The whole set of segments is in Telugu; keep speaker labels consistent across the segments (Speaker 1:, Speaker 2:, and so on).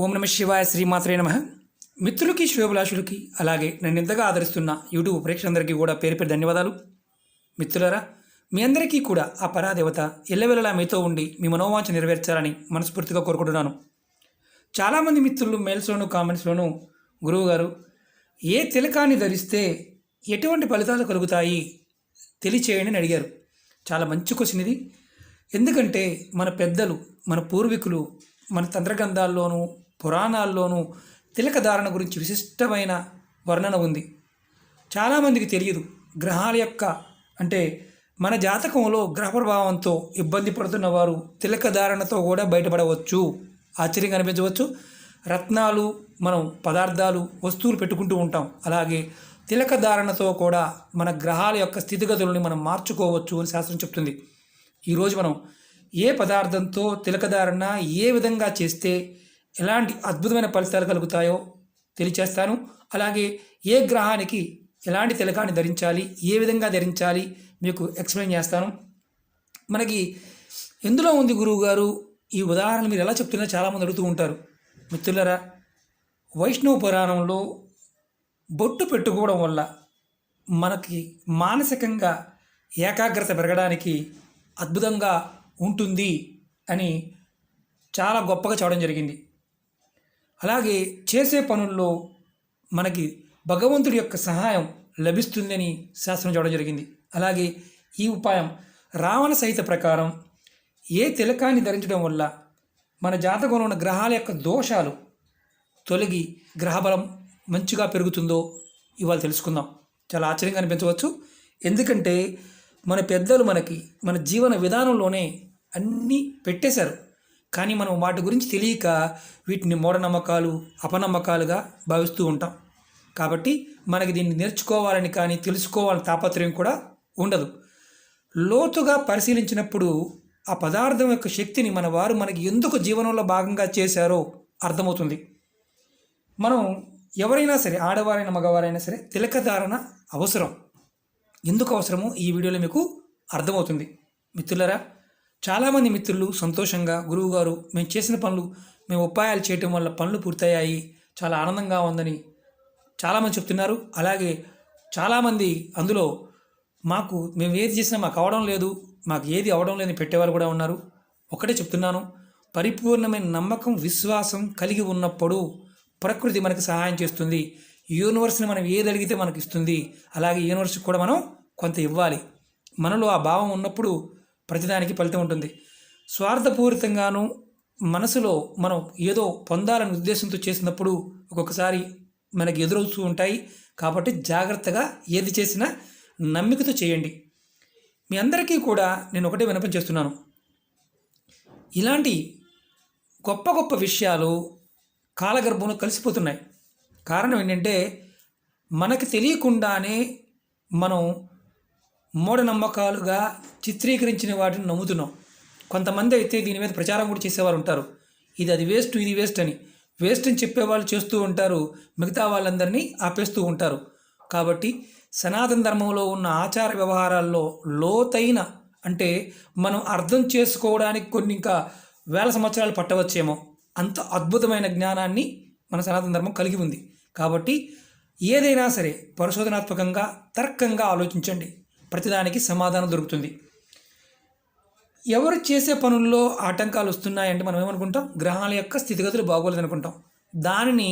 Speaker 1: ఓం నమ శివాయ శ్రీమాత్రే నమ. మిత్రులకి శ్రేయోభిలాషులకి అలాగే నన్ను ఇంతగా ఆదరిస్తున్న యూట్యూబ్ ప్రేక్షకులందరికీ కూడా పేరు పేరు ధన్యవాదాలు. మిత్రులారా, మీ అందరికీ కూడా ఆ పరాదేవత ఎల్లవెల్లలా మీతో ఉండి మీ మనోవాంఛ నెరవేర్చాలని మనస్ఫూర్తిగా కోరుకుంటున్నాను. చాలామంది మిత్రులు మెయిల్స్లోను కామెంట్స్లోనూ గురువుగారు ఏ తిలకాన్ని ధరిస్తే ఎటువంటి ఫలితాలు కలుగుతాయి తెలియచేయండి అని అడిగారు. చాలా మంచి క్వశ్చన్ ఇది. ఎందుకంటే మన పెద్దలు, మన పూర్వీకులు, మన తంత్రగ్రంథాల్లోనూ పురాణాల్లోనూ తిలక ధారణ గురించి విశిష్టమైన వర్ణన ఉంది. చాలామందికి తెలియదు. గ్రహాల యొక్క అంటే మన జాతకంలో గ్రహ ప్రభావంతో ఇబ్బంది పడుతున్న వారు తిలక ధారణతో కూడా బయటపడవచ్చు. ఆశ్చర్యంగా అనిపించవచ్చు. రత్నాలు, మనం పదార్థాలు, వస్తువులు పెట్టుకుంటూ ఉంటాం. అలాగే తిలక ధారణతో కూడా మన గ్రహాల యొక్క స్థితిగతులని మనం మార్చుకోవచ్చు అని శాస్త్రం చెప్తుంది. ఈరోజు మనం ఏ పదార్థంతో తిలకధారణ ఏ విధంగా చేస్తే ఎలాంటి అద్భుతమైన ఫలితాలు కలుగుతాయో తెలియచేస్తాను. అలాగే ఏ గ్రహానికి ఎలాంటి తిలకాన్ని ధరించాలి, ఏ విధంగా ధరించాలి మీకు ఎక్స్ప్లెయిన్ చేస్తాను. మనకి ఎందులో ఉంది గురువుగారు ఈ ఉదాహరణ మీరు ఎలా చెప్తున్నారో చాలామంది అడుగుతూ ఉంటారు. మిత్రులరా, వైష్ణవ పురాణంలో బొట్టు పెట్టుకోవడం వల్ల మనకి మానసికంగా ఏకాగ్రత పెరగడానికి అద్భుతంగా ఉంటుంది అని చాలా గొప్పగా చెప్పడం జరిగింది. అలాగే చేసే పనుల్లో మనకి భగవంతుడి యొక్క సహాయం లభిస్తుందని శాస్త్రం చెప్పడం జరిగింది. అలాగే ఈ ఉపాయం రావణ సహిత ప్రకారం ఏ తిలకాన్ని ధరించడం వల్ల మన జాతకంలో ఉన్న గ్రహాల యొక్క దోషాలు తొలగి గ్రహబలం మంచిగా పెరుగుతుందో ఇవాళ తెలుసుకుందాం. చాలా ఆశ్చర్యంగా అనిపించవచ్చు. ఎందుకంటే మన పెద్దలు మనకి మన జీవన విధానంలోనే అన్నీ పెట్టేశారు. కానీ మనం వాటి గురించి తెలియక వీటిని మూఢనమ్మకాలు, అపనమ్మకాలుగా భావిస్తూ ఉంటాం. కాబట్టి మనకి దీన్ని నేర్చుకోవాలని కానీ తెలుసుకోవాలని తాపత్రయం కూడా ఉండదు. లోతుగా పరిశీలించినప్పుడు ఆ పదార్థం యొక్క శక్తిని మన వారు మనకి ఎందుకు జీవనంలో భాగంగా చేశారో అర్థమవుతుంది. మనం ఎవరైనా సరే, ఆడవారైనా మగవారైనా సరే, తిలకధారణ అవసరం. ఎందుకు అవసరమో ఈ వీడియోలో మీకు అర్థమవుతుంది. మిత్రులరా, చాలామంది మిత్రులు సంతోషంగా గురువుగారు మేము చేసిన పనులు, మేము ఉపాయాలు చేయటం వల్ల పనులు పూర్తయ్యాయి, చాలా ఆనందంగా ఉందని చాలామంది చెప్తున్నారు. అలాగే చాలామంది అందులో మేము ఏది చేసినా మాకు అవడం లేదు, మాకు ఏది అవడం లేదని పెట్టేవారు కూడా ఉన్నారు. ఒకటే చెప్తున్నాను, పరిపూర్ణమైన నమ్మకం, విశ్వాసం కలిగి ఉన్నప్పుడు ప్రకృతి మనకు సహాయం చేస్తుంది. యూనివర్స్ని మనం ఏది అడిగితే మనకి ఇస్తుంది. అలాగే యూనివర్స్కి కూడా మనం కొంత ఇవ్వాలి. మనలో ఆ భావం ఉన్నప్పుడు ప్రతిదానికి ఫలితం ఉంటుంది. స్వార్థపూరితంగాను మనసులో మనం ఏదో పొందాలని ఉద్దేశంతో చేసినప్పుడు ఒక్కొక్కసారి మనకి ఎదురవుతూ ఉంటాయి. కాబట్టి జాగ్రత్తగా ఏది చేసినా నమ్మికతో చేయండి. మీ అందరికీ కూడా నేను ఒకటే విన్నపం చేస్తున్నాను. ఇలాంటి గొప్ప గొప్ప విషయాలు కాలగర్భంలో కలిసిపోతున్నాయి. కారణం ఏంటంటే మనకు తెలియకుండానే మనం మూఢనమ్మకాలుగా చిత్రీకరించిన వాటిని నమ్ముతున్నాం. కొంతమంది అయితే దీని మీద ప్రచారం కూడా చేసేవారు ఉంటారు. అది వేస్ట్, ఇది వేస్ట్ అని. వేస్ట్ అని చెప్పేవాళ్ళు చేస్తూ ఉంటారు, మిగతా వాళ్ళందరినీ ఆపేస్తూ ఉంటారు. కాబట్టి సనాతన ధర్మంలో ఉన్న ఆచార వ్యవహారాల్లో లోతైన అంటే మనం అర్థం చేసుకోవడానికి కొన్ని ఇంకా వేల సంవత్సరాలు పట్టవచ్చేమో అంత అద్భుతమైన జ్ఞానాన్ని మన సనాతన ధర్మం కలిగి ఉంది. కాబట్టి ఏదైనా సరే పరిశోధనాత్మకంగా, తర్కంగా ఆలోచించండి. ప్రతిదానికి సమాధానం దొరుకుతుంది. ఎవరు చేసే పనుల్లో ఆటంకాలు వస్తున్నాయంటే మనం ఏమనుకుంటాం, గ్రహాల యొక్క స్థితిగతులు బాగోలేదు అనుకుంటాం. దానిని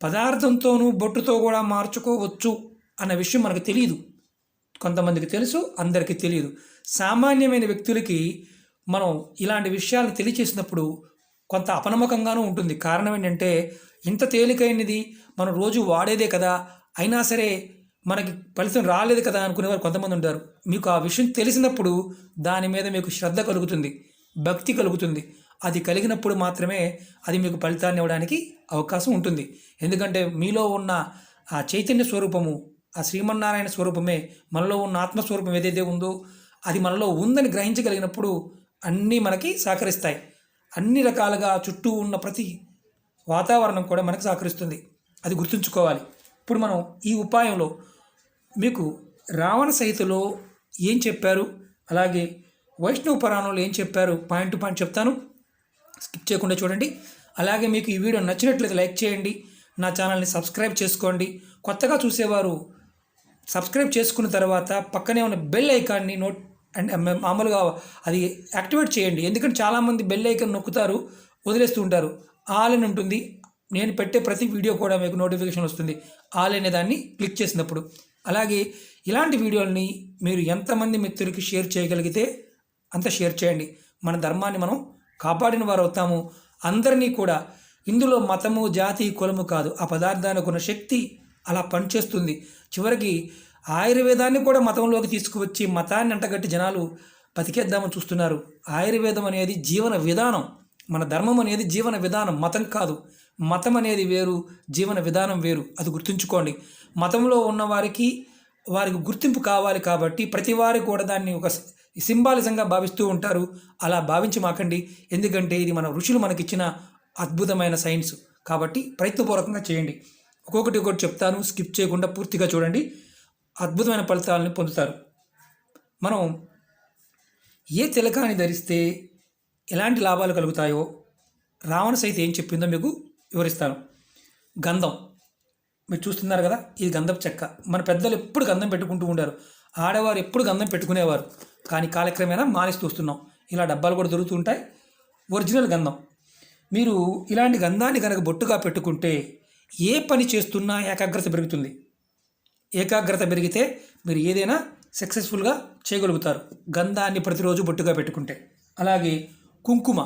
Speaker 1: పదార్థంతోనూ బొట్టుతో కూడా మార్చుకోవచ్చు అన్న విషయం మనకు తెలియదు. కొంతమందికి తెలుసు, అందరికీ తెలియదు. సామాన్యమైన వ్యక్తులకి మనం ఇలాంటి విషయాలను తెలియచేసినప్పుడు కొంత అపనమ్మకంగానూ ఉంటుంది. కారణం ఏంటంటే ఇంత తేలికైనది మనం రోజు వాడేదే కదా, అయినా సరే మనకి ఫలితం రాలేదు కదా అనుకునేవారు కొంతమంది ఉంటారు. మీకు ఆ విషయం తెలిసినప్పుడు దాని మీద మీకు శ్రద్ధ కలుగుతుంది, భక్తి కలుగుతుంది. అది కలిగినప్పుడు మాత్రమే అది మీకు ఫలితాన్ని ఇవ్వడానికి అవకాశం ఉంటుంది. ఎందుకంటే మీలో ఉన్న ఆ చైతన్య స్వరూపము, ఆ శ్రీమన్నారాయణ స్వరూపమే, మనలో ఉన్న ఆత్మస్వరూపం ఏదైతే ఉందో అది మనలో ఉందని గ్రహించగలిగినప్పుడు అన్నీ మనకి సహకరిస్తాయి. అన్ని రకాలుగా చుట్టూ ఉన్న ప్రతి వాతావరణం కూడా మనకు సహకరిస్తుంది. అది గుర్తుంచుకోవాలి. ఇప్పుడు మనం ఈ ఉపాయంలో మీకు రావణ సహితలో ఏం చెప్పారు, అలాగే వైష్ణవ పురాణంలో ఏం చెప్పారు, పాయింట్ టు పాయింట్ చెప్తాను. స్కిప్ చేయకుండా చూడండి. అలాగే మీకు ఈ వీడియో నచ్చినట్లయితే లైక్ చేయండి, నా ఛానల్ని సబ్స్క్రైబ్ చేసుకోండి. కొత్తగా చూసేవారు సబ్స్క్రైబ్ చేసుకున్న తర్వాత పక్కనే ఉన్న బెల్ ఐకాన్ని అండ్ మామూలుగా అది యాక్టివేట్ చేయండి. ఎందుకంటే చాలామంది బెల్ ఐకాన్ నొక్కుతారు, వదిలేస్తూ ఉంటారు. ఆల్ అని ఉంటుంది. నేను పెట్టే ప్రతి వీడియో కూడా మీకు నోటిఫికేషన్ వస్తుంది ఆల్ అనే దాన్ని క్లిక్ చేసినప్పుడు. అలాగే ఇలాంటి వీడియోలని మీరు ఎంతమంది మిత్రులకి షేర్ చేయగలిగితే అంత షేర్ చేయండి. మన ధర్మాన్ని మనం కాపాడిన వారు అవుతాము. అందరినీ కూడా ఇందులో మతము, జాతి, కులము కాదు, ఆ పదార్థానికి ఉన్న శక్తి అలా పనిచేస్తుంది. చివరికి ఆయుర్వేదాన్ని కూడా మతంలోకి తీసుకువచ్చి మతాన్ని అంటగట్టి జనాలు బతికేద్దామని చూస్తున్నారు. ఆయుర్వేదం అనేది జీవన విధానం, మన ధర్మం అనేది జీవన విధానం, మతం కాదు. మతం అనేది వేరు, జీవన విధానం వేరు, అది గుర్తుంచుకోండి. మతంలో ఉన్న వారికి గుర్తింపు కావాలి కాబట్టి ప్రతి వారు కూడా దాన్ని ఒక సింబాలిజంగా భావిస్తూ ఉంటారు. అలా భావించి మాకండి. ఎందుకంటే ఇది మన ఋషులు మనకిచ్చిన అద్భుతమైన సైన్స్ కాబట్టి ప్రయత్నపూర్వకంగా చేయండి. ఒక్కొక్కటి చెప్తాను, స్కిప్ చేయకుండా పూర్తిగా చూడండి. అద్భుతమైన ఫలితాలను పొందుతారు. మనం ఏ తిలకాన్ని ధరిస్తే ఎలాంటి లాభాలు కలుగుతాయో రావణ సైత ఏం చెప్పిందో మీకు వివరిస్తాను. గంధం మీరు చూస్తున్నారు కదా, ఇది గంధపు చెక్క. మన పెద్దలు ఎప్పుడు గంధం పెట్టుకుంటూ ఉండారు, ఆడవారు ఎప్పుడు గంధం పెట్టుకునేవారు. కానీ కాలక్రమేణా మానేస్తూ వస్తున్నాం. ఇలా డబ్బాలు కూడా దొరుకుతూ ఉంటాయి, ఒరిజినల్ గంధం. మీరు ఇలాంటి గంధాన్ని కనుక బొట్టుగా పెట్టుకుంటే ఏ పని చేస్తున్నా ఏకాగ్రత పెరుగుతుంది. ఏకాగ్రత పెరిగితే మీరు ఏదైనా సక్సెస్ఫుల్గా చేయగలుగుతారు గంధాన్ని ప్రతిరోజు బొట్టుగా పెట్టుకుంటే. అలాగే కుంకుమ,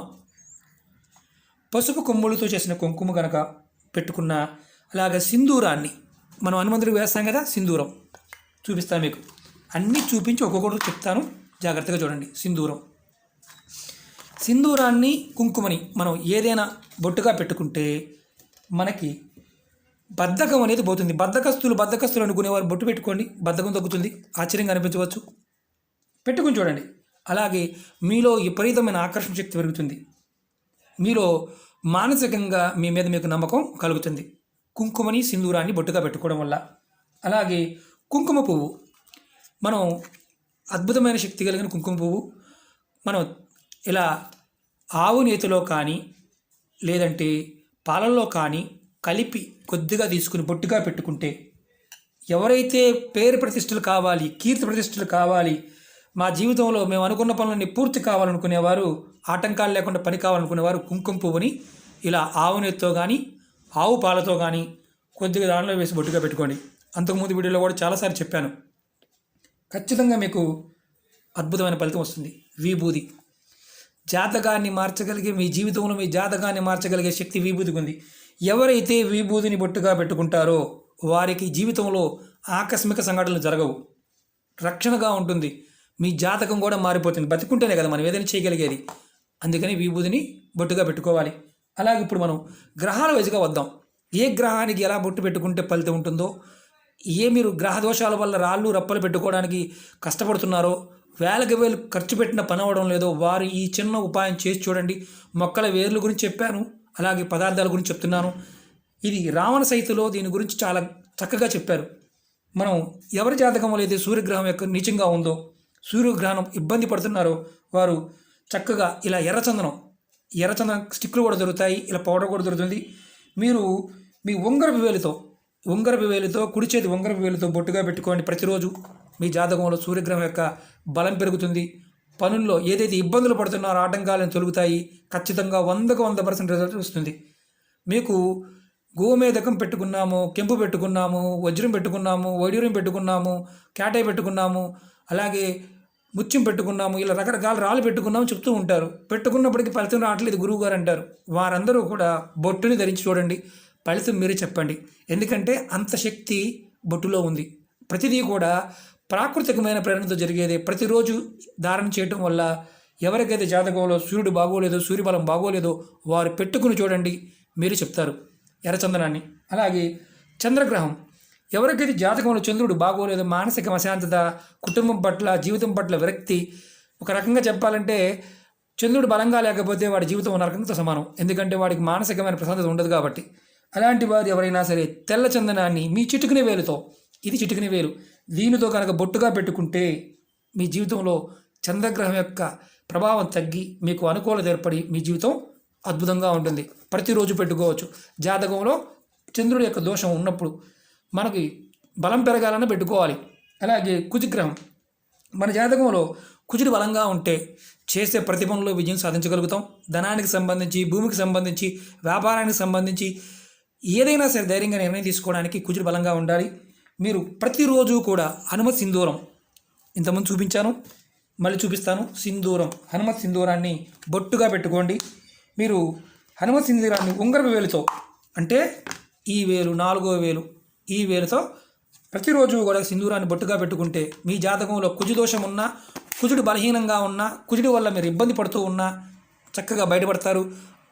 Speaker 1: పసుపు కొమ్ములతో చేసిన కుంకుమ కనుక పెట్టుకున్న, అలాగే సింధూరాన్ని మనం హనుమంతుడికి వేస్తాం కదా, సింధూరం చూపిస్తాను మీకు. అన్నీ చూపించి ఒక్కొక్కటి చెప్తాను, జాగ్రత్తగా చూడండి. సింధూరాన్ని, కుంకుమని మనం ఏదైనా బొట్టుగా పెట్టుకుంటే మనకి బద్ధకం అనేది పోతుంది. బద్ధకస్తులు అనుకునేవారు బొట్టు పెట్టుకోండి, బద్ధకం తగ్గుతుంది. ఆశ్చర్యంగా అనిపించవచ్చు, పెట్టుకుని చూడండి. అలాగే మీలో విపరీతమైన ఆకర్షణ శక్తి పెరుగుతుంది. మీలో మానసికంగా మీ మీద మీకు నమ్మకం కలుగుతుంది కుంకుమని, సింధూరాన్ని బొట్టుగా పెట్టుకోవడం వల్ల. అలాగే కుంకుమ పువ్వు, మనం అద్భుతమైన శక్తి కలిగిన కుంకుమ పువ్వు మనం ఇలా ఆవు నేతిలో కానీ లేదంటే పాలల్లో కానీ కలిపి కొద్దిగా తీసుకుని బొట్టుగా పెట్టుకుంటే, ఎవరైతే పేరు ప్రతిష్టలు కావాలి, కీర్తి ప్రతిష్టలు కావాలి, మా జీవితంలో మేము అనుకున్న పనులన్నీ పూర్తి కావాలనుకునేవారు, ఆటంకాలు లేకుండా పని కావాలనుకునేవారు కుంకుమ పువ్వుని ఇలా ఆవు నెత్తితో కానీ ఆవు పాలతో కానీ కొద్దిగా దానిలో వేసి బొట్టుగా పెట్టుకోండి. అంతకుముందు వీడియోలో కూడా చాలాసార్లు చెప్పాను. ఖచ్చితంగా మీకు అద్భుతమైన ఫలితం వస్తుంది. విభూది, జాతకాన్ని మార్చగలిగే, మీ జీవితంలో మీ జాతకాన్ని మార్చగలిగే శక్తి విభూతికి ఉంది. ఎవరైతే విభూతిని బొట్టుగా పెట్టుకుంటారో వారికి జీవితంలో ఆకస్మిక సంఘటనలు జరగవు, రక్షణగా ఉంటుంది. మీ జాతకం కూడా మారిపోతుంది. బతికుంటేనే కదా మనం ఏదైనా చేయగలిగేది. అందుకని విభూతిని బొట్టుగా పెట్టుకోవాలి. అలాగే ఇప్పుడు మనం గ్రహాల వైజ్గా వద్దాం. ఏ గ్రహానికి ఎలా బొట్టు పెట్టుకుంటే ఫలితం ఉంటుందో, మీరు గ్రహ దోషాల వల్ల రాళ్ళు రప్పలు పెట్టుకోవడానికి కష్టపడుతున్నారో, వేలకు వేలు ఖర్చు పెట్టిన పని అవ్వడం లేదో వారు ఈ చిన్న ఉపాయం చేసి చూడండి. మొక్కల వేర్ల గురించి చెప్పాను, అలాగే పదార్థాల గురించి చెప్తున్నాను. ఇది రావణ సైతులో దీని గురించి చాలా చక్కగా చెప్పారు. మనం ఎవరి జాతకంలో అయితే సూర్యగ్రహం యొక్క నీచంగా ఉందో, సూర్యగ్రహణం ఇబ్బంది పడుతున్నారో వారు చక్కగా ఇలా ఎర్రచందనం స్టిక్లు కూడా దొరుకుతాయి, ఇలా పౌడర్ కూడా దొరుకుతుంది. మీరు మీ ఉంగరపు వేలితో కుడి చేతి ఉంగరపు వేలితో బొట్టుగా పెట్టుకోండి ప్రతిరోజు. మీ జాతకంలో సూర్యగ్రహం యొక్క బలం పెరుగుతుంది. పనుల్లో ఏదైతే ఇబ్బందులు పడుతున్నారో ఆటంకాలను తొలుగుతాయి. ఖచ్చితంగా 100% రిజల్ట్ వస్తుంది. మీకు గోమేదకం పెట్టుకున్నాము, కెంపు పెట్టుకున్నాము, వజ్రం పెట్టుకున్నాము, వైడూర్యం పెట్టుకున్నాము, కేటాయి పెట్టుకున్నాము, అలాగే ముత్యం పెట్టుకున్నాము, ఇలా రకరకాల రాళ్ళు పెట్టుకున్నాము చెప్తూ ఉంటారు. పెట్టుకున్నప్పటికీ ఫలితం రావట్లేదు గురువు గారు అంటారు. వారందరూ కూడా బొట్టుని ధరించి చూడండి, ఫలితం మీరే చెప్పండి. ఎందుకంటే అంత శక్తి బొట్టులో ఉంది. ప్రతిదీ కూడా ప్రాకృతికమైన ప్రేరణతో జరిగేదే. ప్రతిరోజు ధారణ చేయటం వల్ల ఎవరికైతే జాతకంలో సూర్యుడు బాగోలేదో, సూర్యబలం బాగోలేదో వారు పెట్టుకుని చూడండి, మీరే చెప్తారు ఎర్రచందనాన్ని. అలాగే చంద్రగ్రహం, ఎవరికైతే జాతకంలో చంద్రుడు బాగోలేదో, మానసిక అశాంతత, కుటుంబం పట్ల, జీవితం పట్ల విరక్తి, ఒక రకంగా చెప్పాలంటే చంద్రుడు బలంగా లేకపోతే వాడి జీవితం నరకంతో సమానం. ఎందుకంటే వాడికి మానసికమైన ప్రశాంతత ఉండదు కాబట్టి. అలాంటి వారు ఎవరైనా సరే తెల్ల చందనాన్ని మీ చిటికిన వేలుతో, ఇది చిటికిన వేలు, దీనితో కనుక బొట్టుగా పెట్టుకుంటే మీ జీవితంలో చంద్రగ్రహం యొక్క ప్రభావం తగ్గి మీకు అనుకూలత ఏర్పడి మీ జీవితం అద్భుతంగా ఉంటుంది. ప్రతిరోజు పెట్టుకోవచ్చు. జాతకంలో చంద్రుడి యొక్క దోషం ఉన్నప్పుడు మనకి బలం పెరగాలని పెట్టుకోవాలి. అలాగే కుజగ్రహం మన జాతకంలో కుజుడు బలంగా ఉంటే చేసే ప్రతి పనుల్లో విజయం సాధించగలుగుతాం. ధనానికి సంబంధించి, భూమికి సంబంధించి, వ్యాపారానికి సంబంధించి ఏదైనా సరే ధైర్యంగా నిర్ణయం తీసుకోవడానికి కుజుడు బలంగా ఉండాలి. మీరు ప్రతిరోజు కూడా హనుమత్ సింధూరం ఇంతకుముందు చూపించాను, మళ్ళీ చూపిస్తాను. సింధూరం, హనుమత్ సింధూరాన్ని బొట్టుగా పెట్టుకోండి. మీరు హనుమత్ సింధూరాన్ని ఉంగరపు వేలుతో, అంటే ఈ వేలు, 4వ వేలు, ఈ వేలుతో ప్రతిరోజు కూడా సింధూరాన్ని బొట్టుగా పెట్టుకుంటే మీ జాతకంలో కుజు దోషం ఉన్నా, కుజుడు బలహీనంగా ఉన్నా, కుజుడి వల్ల మీరు ఇబ్బంది పడుతూ ఉన్నా చక్కగా బయటపడతారు.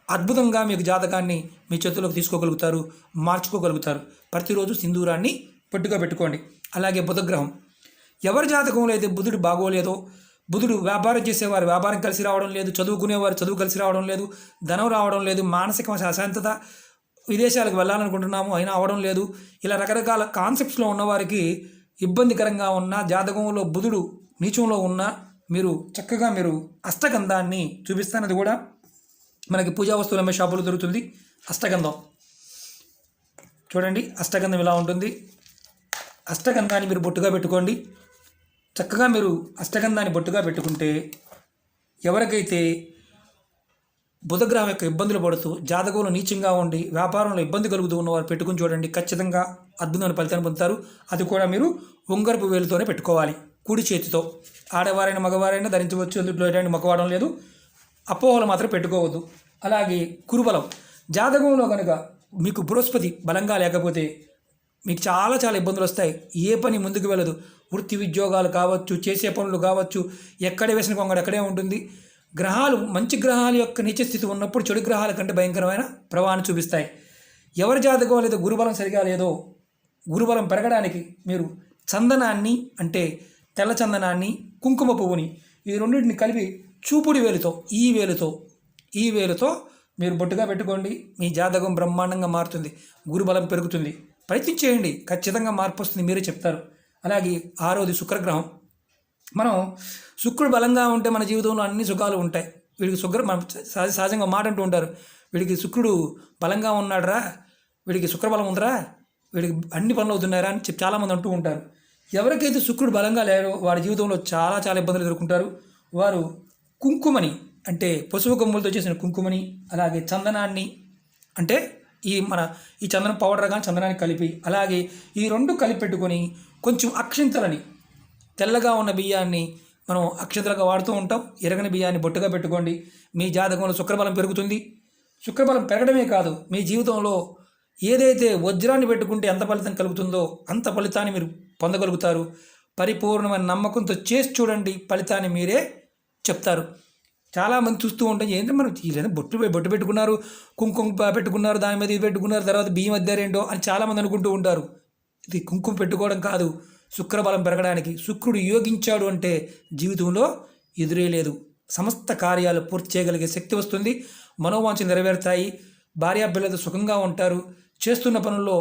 Speaker 1: అద్భుతంగా మీకు జాతకాన్ని మీ చేతుల్లోకి తీసుకోగలుగుతారు, మార్చుకోగలుగుతారు. ప్రతిరోజు సింధూరాన్ని బొట్టుగా పెట్టుకోండి. అలాగే బుధగ్రహం ఎవరి జాతకంలో అయితే బుధుడు బాగోలేదో, బుధుడు వ్యాపారం చేసేవారు వ్యాపారం కలిసి రావడం లేదు, చదువుకునేవారు చదువు కలిసి రావడం లేదు, ధనం రావడం లేదు, మానసిక అశాంతత, విదేశాలకు వెళ్ళాలనుకుంటున్నాము అయినా అవడం లేదు, ఇలా రకరకాల కాన్సెప్ట్స్లో ఉన్నవారికి ఇబ్బందికరంగా ఉన్న జాతకంలో బుధుడు నీచంలో ఉన్న మీరు చక్కగా మీరు అష్టగంధాన్ని చూపిస్తాను. అది కూడా మనకి పూజా వస్తువులు అమ్మే షాపులో దొరుకుతుంది. అష్టగంధం చూడండి, అష్టగంధం ఇలా ఉంటుంది. అష్టగంధాన్ని మీరు బొట్టుగా పెట్టుకోండి. చక్కగా మీరు అష్టగంధాన్ని బొట్టుగా పెట్టుకుంటే ఎవరికైతే బుధగ్రహం యొక్క ఇబ్బందులు పడుతూ జాతకంలో నీచంగా ఉండి వ్యాపారంలో ఇబ్బంది కలుగుతూ ఉన్నవారు పెట్టుకుని చూడండి, ఖచ్చితంగా అద్భుతమైన ఫలితాన్ని పొందుతారు. అది కూడా మీరు ఉంగరపు వేలుతోనే పెట్టుకోవాలి, కుడి చేతితో. ఆడవారైనా మగవారైనా ధరించవచ్చు, అందులో ఎటువంటి మొక్కవాడడం లేదు. అపోహలు మాత్రం పెట్టుకోవద్దు. అలాగే కురుబలం జాతకంలో కనుక మీకు బృహస్పతి బలంగా లేకపోతే మీకు చాలా చాలా ఇబ్బందులు వస్తాయి. ఏ పని ముందుకు వెళ్ళదు. వృత్తి ఉద్యోగాలు కావచ్చు, చేసే పనులు కావచ్చు, ఎక్కడ వేసిన కొంగడు అక్కడే ఉంటుంది. గ్రహాలు మంచి గ్రహాల యొక్క నీచ స్థితి ఉన్నప్పుడు చెడు గ్రహాల కంటే భయంకరమైన ప్రభావాన్ని చూపిస్తాయి. ఎవరి జాతకం లేదో గురుబలం సరిగా లేదో గురుబలం పెరగడానికి మీరు చందనాన్ని, అంటే తెల్ల చందనాన్ని, కుంకుమ పువ్వుని, ఈ రెండింటిని కలిపి చూపుడు వేలుతో, ఈ వేలుతో మీరు బొట్టుగా పెట్టుకోండి. మీ జాతకం బ్రహ్మాండంగా మారుతుంది, గురుబలం పెరుగుతుంది. ప్రయత్నం చేయండి, ఖచ్చితంగా మార్పు వస్తుంది, మీరే చెప్తారు. అలాగే 6వది శుక్రగ్రహం. మనం శుక్రుడు బలంగా ఉంటే మన జీవితంలో అన్ని సుఖాలు ఉంటాయి. వీడికి మనం సహజంగా మాట అంటూ ఉంటారు, వీడికి శుక్రుడు బలంగా ఉన్నాడురా, వీడికి శుక్రబలం ఉందిరా, వీడికి అన్ని పనులు అవుతున్నారా అని చెప్పి చాలామంది అంటూ ఉంటారు. ఎవరికైతే శుక్రుడు బలంగా లేరో వారి జీవితంలో చాలా చాలా ఇబ్బందులు ఎదుర్కొంటారు. వారు కుంకుమని, అంటే పసుపు కొమ్ములతో చేసిన కుంకుమని, అలాగే చందనాన్ని, అంటే ఈ చందనం పౌడర్ కానీ చందనాన్ని కలిపి, అలాగే ఈ రెండు కలిపి పెట్టుకొని కొంచెం అక్షింతలని, తెల్లగా ఉన్న బియ్యాన్ని మనం అక్షంతలుగా వాడుతూ ఉంటాం, ఎరగని బియ్యాన్ని బొట్టుగా పెట్టుకోండి. మీ జాతకంలో శుక్రబలం పెరుగుతుంది. శుక్రబలం పెరగడమే కాదు, మీ జీవితంలో ఏదైతే వజ్రాన్ని పెట్టుకుంటే ఎంత ఫలితం కలుగుతుందో అంత ఫలితాన్ని మీరు పొందగలుగుతారు. పరిపూర్ణమైన నమ్మకంతో చేసి చూడండి, ఫలితాన్ని మీరే చెప్తారు. చాలామంది చూస్తూ ఉంటాం, ఏంటంటే మనం ఇలా బొట్టు పెట్టుకున్నారు, కుంకుమ పెట్టుకున్నారు, దాని మీద ఇది పెట్టుకున్నారు, తర్వాత బియ్యం అద్దారేంటో అని చాలామంది అనుకుంటూ ఉంటారు. ఇది కుంకుమ పెట్టుకోవడం కాదు, శుక్రబలం పెరగడానికి. శుక్రుడు యోగించాడు అంటే జీవితంలో ఎదురే లేదు, సమస్త కార్యాలు పూర్తి చేయగలిగే శక్తి వస్తుంది, మనోవాంఛలు నెరవేరుతాయి, భార్యాపిల్లలతో సుఖంగా ఉంటారు, చేస్తున్న పనుల్లో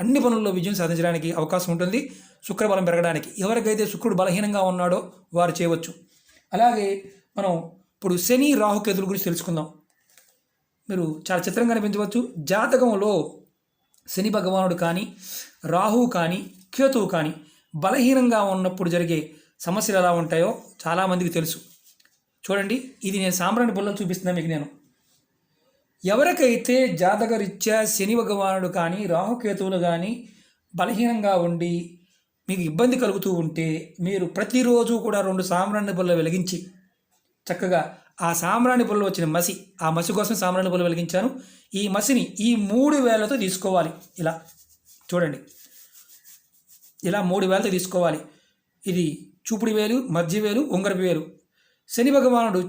Speaker 1: అన్ని పనుల్లో విజయం సాధించడానికి అవకాశం ఉంటుంది శుక్రబలం పెరగడానికి. ఎవరికైతే శుక్రుడు బలహీనంగా ఉన్నాడో వారు చేయవచ్చు. అలాగే మనం ఇప్పుడు శని రాహుకేతుల గురించి తెలుసుకుందాం. మీరు చాలా చిత్రంగా కనిపించవచ్చు. జాతకంలో శని భగవానుడు కానీ, రాహువు కానీ, కేతువు కానీ బలహీనంగా ఉన్నప్పుడు జరిగే సమస్యలు ఎలా ఉంటాయో చాలామందికి తెలుసు. చూడండి, ఇది నేను సాంబ్రాణి పుల్లలో చూపిస్తున్నా మీకు. నేను ఎవరికైతే జాతకరీత్యా శని భగవానుడు కానీ, రాహుకేతువులు కానీ బలహీనంగా ఉండి మీకు ఇబ్బంది కలుగుతూ ఉంటే మీరు ప్రతిరోజు కూడా 2 సాంబ్రాణి పుల్ల వెలిగించి చక్కగా ఆ సాంబ్రాణి పుల్ల వచ్చిన మసి, ఆ మసి కోసం సాంబ్రాణి పుల్ల వెలిగించాను. ఈ మసిని ఈ 3 వేలతో తీసుకోవాలి. ఇలా చూడండి, ఇలా 3 వేలతో తీసుకోవాలి. ఇది చూపుడు వేలు, మధ్య వేలు, ఉంగరపు వేలు. శని భగవానుడు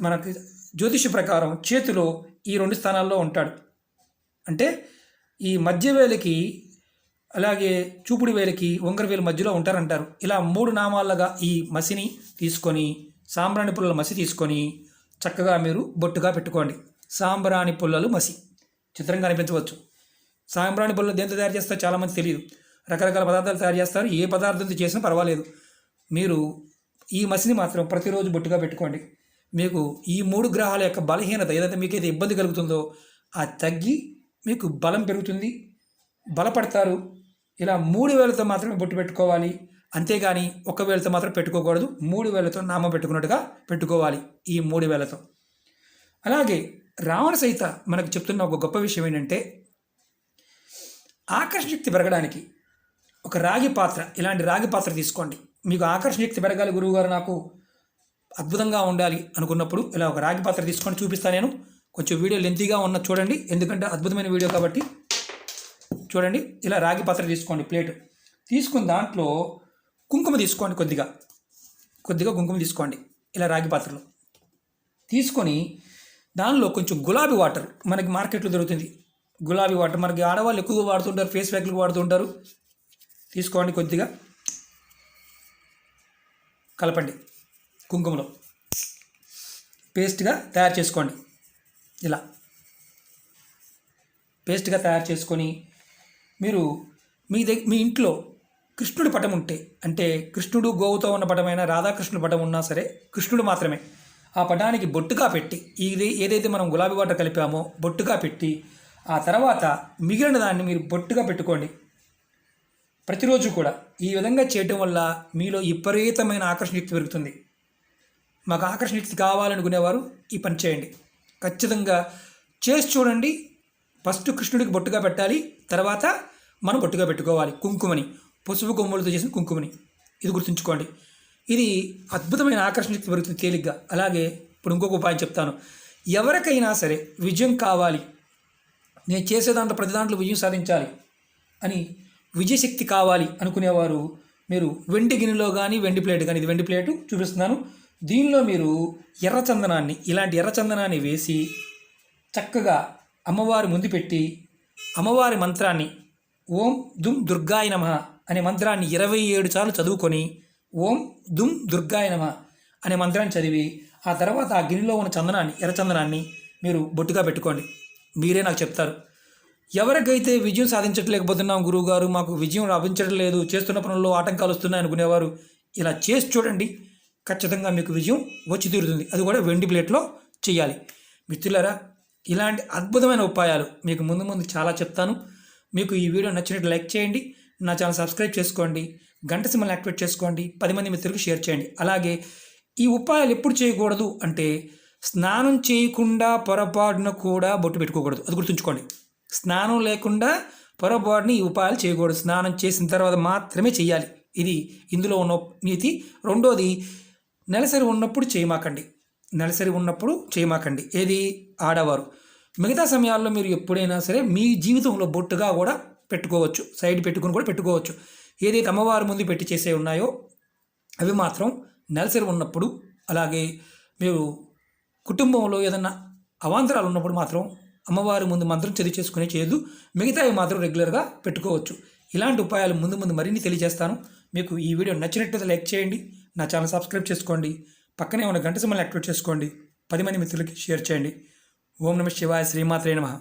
Speaker 1: మనకి జ్యోతిష ప్రకారం చేతిలో ఈ 2 స్థానాల్లో ఉంటాడు. అంటే ఈ మధ్య వేలికి, అలాగే చూపుడు వేలికి, ఉంగరపు వేలు మధ్యలో ఉంటారంటారు. ఇలా 3 నామాలుగా ఈ మసిని తీసుకొని, సాంబ్రాణి పుల్లల మసి తీసుకొని చక్కగా మీరు బొట్టుగా పెట్టుకోండి. సాంబ్రాణి పుల్లలు మసి చిత్రంగా అనిపించవచ్చు. సాంబ్రాణి పుల్లలు దేంతో తయారు చేస్తారో చాలామంది తెలియదు. రకరకాల పదార్థాలు తయారు చేస్తారు. ఏ పదార్థంతో చేసినా పర్వాలేదు, మీరు ఈ మసిని మాత్రం ప్రతిరోజు బొట్టుగా పెట్టుకోండి. మీకు ఈ 3 గ్రహాల యొక్క బలహీనత ఏదైతే మీకైతే ఇబ్బంది కలుగుతుందో అది తగ్గి మీకు బలం పెరుగుతుంది, బలపడతారు. ఇలా 3 వేలతో మాత్రమే బొట్టు పెట్టుకోవాలి, అంతేగాని 1 వేలతో మాత్రం పెట్టుకోకూడదు. 3 వేలతో నామం పెట్టుకున్నట్టుగా పెట్టుకోవాలి ఈ 3 వేలతో. అలాగే రావణ సహిత మనకు చెప్తున్న ఒక గొప్ప విషయం ఏంటంటే, ఆకర్షణ శక్తి పెరగడానికి ఒక రాగి పాత్ర, ఇలాంటి రాగి పాత్ర తీసుకోండి. మీకు ఆకర్షణ శక్తి పెరగాలి గురువుగారు, నాకు అద్భుతంగా ఉండాలి అనుకున్నప్పుడు ఇలా ఒక రాగి పాత్ర తీసుకొని చూపిస్తాను నేను. కొంచెం వీడియో లెంతీగా ఉన్న చూడండి, ఎందుకంటే అద్భుతమైన వీడియో కాబట్టి. చూడండి, ఇలా రాగి పాత్ర తీసుకోండి, ప్లేట్ తీసుకుని దాంట్లో కుంకుమ తీసుకోండి, కొద్దిగా కుంకుమ తీసుకోండి. ఇలా రాగి పాత్రలో తీసుకొని దానిలో కొంచెం గులాబీ వాటర్, మనకి మార్కెట్లో దొరుకుతుంది గులాబీ వాటర్, మనకి ఆడవాళ్ళు ఎక్కువగా వాడుతుంటారు, ఫేస్ ప్యాక్లకు వాడుతుంటారు. తీసుకోండి, కొద్దిగా కలపండి, కుంకుమలో పేస్ట్గా తయారు చేసుకోండి. ఇలా పేస్ట్గా తయారు చేసుకొని మీరు మీ ఇంట్లో కృష్ణుడి పటం ఉంటే, అంటే కృష్ణుడు గోవుతో ఉన్న పటమైనా రాధాకృష్ణుడి పటం ఉన్నా సరే, కృష్ణుడు మాత్రమే ఆ పటానికి బొట్టుగా పెట్టి, ఏదైతే మనం గులాబీ వాటర్ కలిపామో బొట్టుగా పెట్టి, ఆ తర్వాత మిగిలిన దాన్ని మీరు బొట్టుగా పెట్టుకోండి ప్రతిరోజు కూడా. ఈ విధంగా చేయటం వల్ల మీలో విపరీతమైన ఆకర్షణ శక్తి పెరుగుతుంది. మాకు ఆకర్షణ శక్తి కావాలనుకునేవారు ఈ పని చేయండి, ఖచ్చితంగా చేసి చూడండి. ఫస్ట్ కృష్ణుడికి బొట్టుగా పెట్టాలి, తర్వాత మనం బొట్టుగా పెట్టుకోవాలి కుంకుమని, పసుపు కొమ్ములతో చేసిన కుంకుమని. ఇది గుర్తుంచుకోండి, ఇది అద్భుతమైన ఆకర్షణ శక్తి పెరుగుతుంది తేలిగ్గా. అలాగే ఇప్పుడు ఇంకొక ఉపాయం చెప్తాను. ఎవరికైనా సరే విజయం కావాలి, నేను చేసే దాంట్లో ప్రతి దాంట్లో విజయం సాధించాలి అని విజయశక్తి కావాలి అనుకునేవారు, మీరు వెండి గిన్నెలో కానీ వెండి ప్లేట్ కానీ, ఇది వెండి ప్లేటు చూపిస్తున్నాను, దీనిలో మీరు ఎర్రచందనాన్ని, ఇలాంటి ఎర్రచందనాన్ని వేసి చక్కగా అమ్మవారి ముందు పెట్టి, అమ్మవారి మంత్రాన్ని ఓం దుమ్ దుర్గాయ నమః అనే మంత్రాన్ని 27 సార్లు చదువుకొని, ఓం దుమ్ దుర్గాయ నమః అనే మంత్రాన్ని చదివి, ఆ తర్వాత ఆ గిన్నెలో ఉన్న చందనాన్ని, ఎర్రచందనాన్ని మీరు బొట్టుగా పెట్టుకోండి. మీరే నాకు చెప్తారు, ఎవరికైతే విజయం సాధించట్లేకపోతున్నాం గురువుగారు, మాకు విజయం లభించడం లేదు, చేస్తున్న పనుల్లో ఆటంకాలు వస్తున్నాయి అనుకునేవారు ఇలా చేసి చూడండి, ఖచ్చితంగా మీకు విజయం వచ్చి తీరుతుంది. అది కూడా వెండి ప్లేట్లో చేయాలి. మిత్రులారా, ఇలాంటి అద్భుతమైన ఉపాయాలు మీకు ముందు చాలా చెప్తాను. మీకు ఈ వీడియో నచ్చినట్టు లైక్ చేయండి, నా ఛానల్ సబ్స్క్రైబ్ చేసుకోండి, గంట సింబల్ని యాక్టివేట్ చేసుకోండి, 10 మంది మిత్రులకు షేర్ చేయండి. అలాగే ఈ ఉపాయాలు ఎప్పుడు చేయకూడదు అంటే, స్నానం చేయకుండా పొరపాటున కూడా బొట్టు పెట్టుకోకూడదు, అది గుర్తుంచుకోండి. స్నానం లేకుండా పొరపాటుని ఈ ఉపాయాలు చేయకూడదు, స్నానం చేసిన తర్వాత మాత్రమే చేయాలి. ఇది ఇందులో ఉన్న నీతి. రెండోది, నెలసరి ఉన్నప్పుడు చేయమాకండి, ఏది ఆడవారు. మిగతా సమయాల్లో మీరు ఎప్పుడైనా సరే మీ జీవితంలో బొట్టుగా కూడా పెట్టుకోవచ్చు, సైడ్ పెట్టుకుని కూడా పెట్టుకోవచ్చు. ఏదైతే అమ్మవారి ముందు పెట్టి చేసే ఉన్నాయో అవి మాత్రం నెలసరి ఉన్నప్పుడు, అలాగే మీరు కుటుంబంలో ఏదన్నా అవాంతరాలు ఉన్నప్పుడు మాత్రం అమ్మవారి ముందు మంత్రం చదివి చేసుకునే చేయదు, మిగతావి మాత్రం రెగ్యులర్గా పెట్టుకోవచ్చు. ఇలాంటి ఉపాయాలు ముందు మరిన్ని తెలియజేస్తాను. మీకు ఈ వీడియో నచ్చినట్లయితే లైక్ చేయండి, నా ఛానల్ సబ్స్క్రైబ్ చేసుకోండి, పక్కనే ఉన్న గంట సింబల్ని యాక్టివేట్ చేసుకోండి, 10 మంది మిత్రులకి షేర్ చేయండి. ఓం నమః శివాయ, శ్రీమాత్రే నమః.